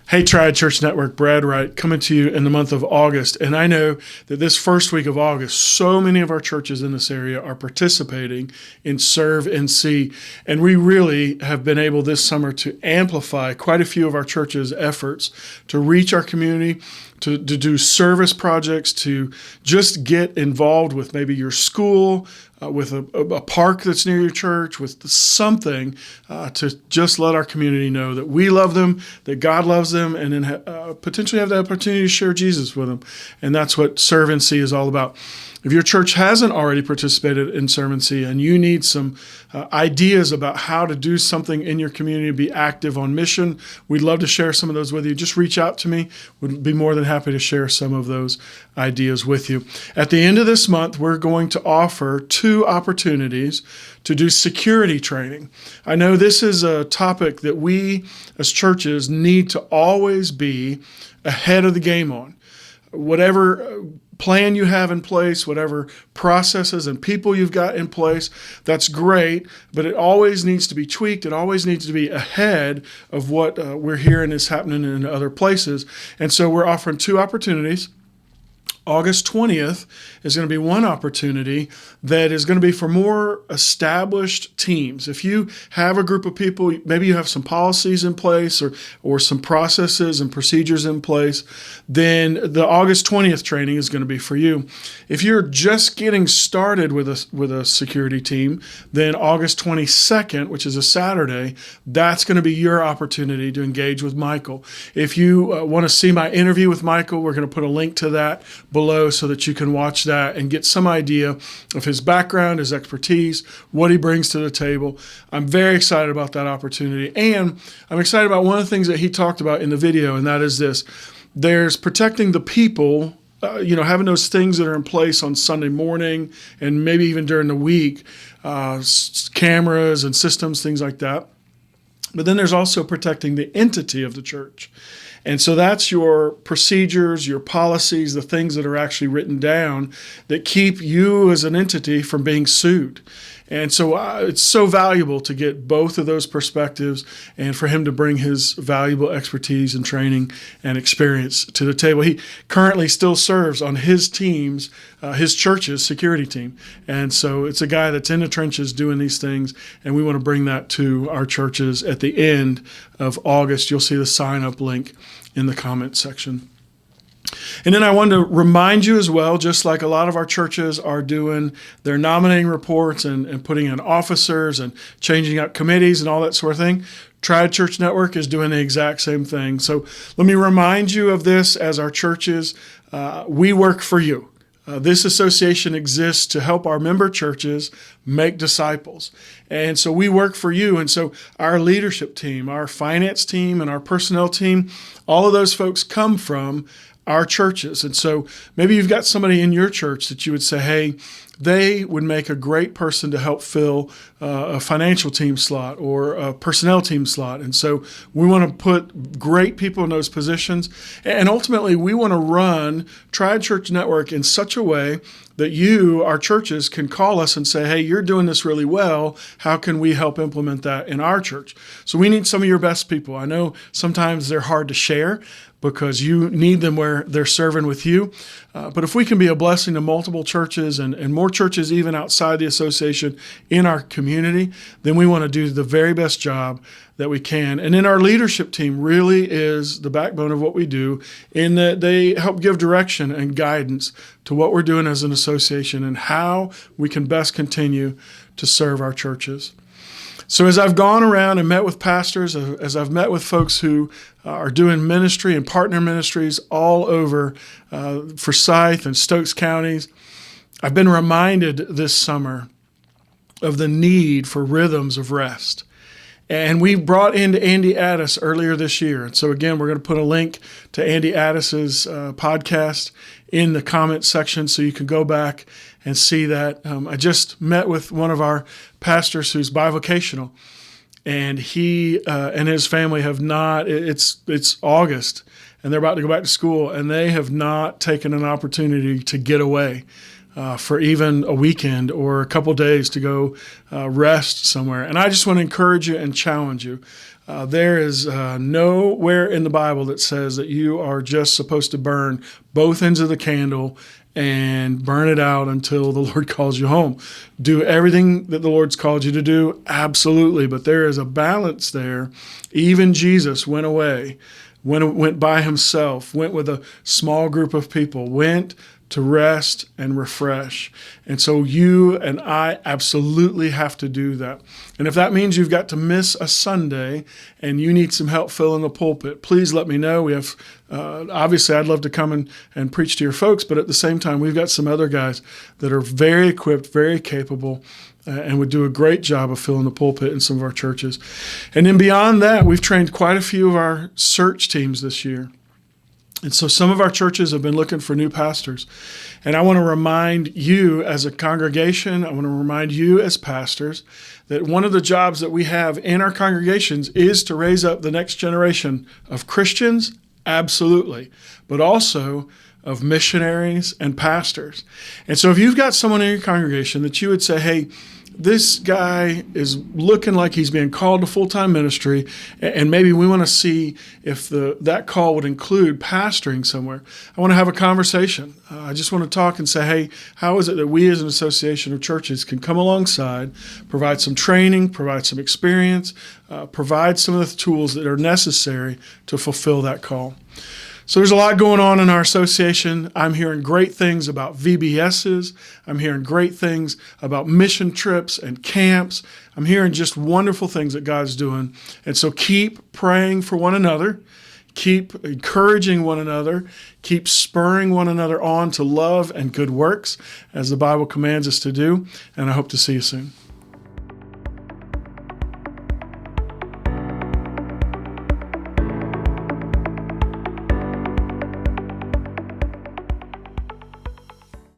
Hey, Triad Church Network, Brad Wright, coming to you in the month of August. And I know that this first week of August, so many of our churches in this area are participating in Serve and See. And we really have been able this summer to amplify quite a few of our churches' efforts to reach our community, to do service projects, to just get involved with maybe your school, with a park that's near your church, with something to just let our community know that we love them, that God loves them, and then potentially have the opportunity to share Jesus with them. And that's what Serve and See is all about. If your church hasn't already participated in Serve and See and you need some ideas about how to do something in your community, be active on mission, we'd love to share some of those with you. Just reach out to me. We'd be more than happy to share some of those ideas with you. At the end of this month, we're going to offer 2 opportunities to do security training. I know this is a topic that we as churches need to always be ahead of the game on. Whatever plan you have in place, whatever processes and people you've got in place, that's great, but it always needs to be tweaked. It always needs to be ahead of what we're hearing is happening in other places. And so we're offering 2 opportunities. August 20th is going to be one opportunity that is going to be for more established teams. If you have a group of people, maybe you have some policies in place or some processes and procedures in place, then the August 20th training is going to be for you. If you're just getting started with a security team, then August 22nd, which is a Saturday, that's going to be your opportunity to engage with Michael. If you want to see my interview with Michael, we're going to put a link to that below so that you can watch that and get some idea of his background, his expertise, what he brings to the table. I'm very excited about that opportunity. And I'm excited about one of the things that he talked about in the video, and that is this. There's protecting the people, having those things that are in place on Sunday morning and maybe even during the week, cameras and systems, things like that. But then there's also protecting the entity of the church. And so that's your procedures, your policies, the things that are actually written down that keep you as an entity from being sued. And so it's so valuable to get both of those perspectives and for him to bring his valuable expertise and training and experience to the table. He currently still serves on his team's, his church's security team. And so it's a guy that's in the trenches doing these things, and we want to bring that to our churches at the end of August. You'll see the sign-up link in the comment section. And then I wanted to remind you as well, just like a lot of our churches are doing their nominating reports and putting in officers and changing out committees and all that sort of thing, Triad Church Network is doing the exact same thing. So let me remind you of this as our churches. We work for you. This association exists to help our member churches make disciples. And so we work for you. And so our leadership team, our finance team, and our personnel team, all of those folks come from our churches. And so maybe you've got somebody in your church that you would say, hey, they would make a great person to help fill a financial team slot or a personnel team slot. And so we want to put great people in those positions. And ultimately, we want to run Triad Church Network in such a way that you, our churches, can call us and say, hey, you're doing this really well. How can we help implement that in our church? So we need some of your best people. I know sometimes they're hard to share because you need them where they're serving with you. But if we can be a blessing to multiple churches and more churches even outside the association in our community, then we want to do the very best job that we can. And then our leadership team really is the backbone of what we do in that they help give direction and guidance to what we're doing as an association and how we can best continue to serve our churches. So as I've gone around and met with pastors, as I've met with folks who are doing ministry and partner ministries all over Forsyth and Stokes counties, I've been reminded this summer of the need for rhythms of rest. And we brought in Andy Addis earlier this year. And so again, we're going to put a link to Andy Addis's podcast in the comment section so you can go back and see that. I just met with one of our pastors who's bivocational, and he and his family have not, it's August, and they're about to go back to school, and they have not taken an opportunity to get away for even a weekend or a couple days to go rest somewhere. And I just want to encourage you and challenge you. There is nowhere in the Bible that says that you are just supposed to burn both ends of the candle and burn it out until the Lord calls you home. Do everything that the Lord's called you to do, absolutely, but there is a balance there. Even Jesus went away, went by himself, went with a small group of people, went to rest and refresh. And so you and I absolutely have to do that. And if that means you've got to miss a Sunday and you need some help filling the pulpit, please let me know. We have, obviously, I'd love to come and preach to your folks, but at the same time, we've got some other guys that are very equipped, very capable, and would do a great job of filling the pulpit in some of our churches. And then beyond that, we've trained quite a few of our search teams this year. And so some of our churches have been looking for new pastors. And I want to remind you as a congregation, I want to remind you as pastors, that one of the jobs that we have in our congregations is to raise up the next generation of Christians, absolutely, but also of missionaries and pastors. And so if you've got someone in your congregation that you would say, hey, this guy is looking like he's being called to full-time ministry, and maybe we want to see if that call would include pastoring somewhere. I want to have a conversation. I just want to talk and say, hey, how is it that we as an association of churches can come alongside, provide some training, provide some experience, provide some of the tools that are necessary to fulfill that call. So there's a lot going on in our association. I'm hearing great things about VBSs. I'm hearing great things about mission trips and camps. I'm hearing just wonderful things that God's doing. And so keep praying for one another. Keep encouraging one another. Keep spurring one another on to love and good works, as the Bible commands us to do. And I hope to see you soon.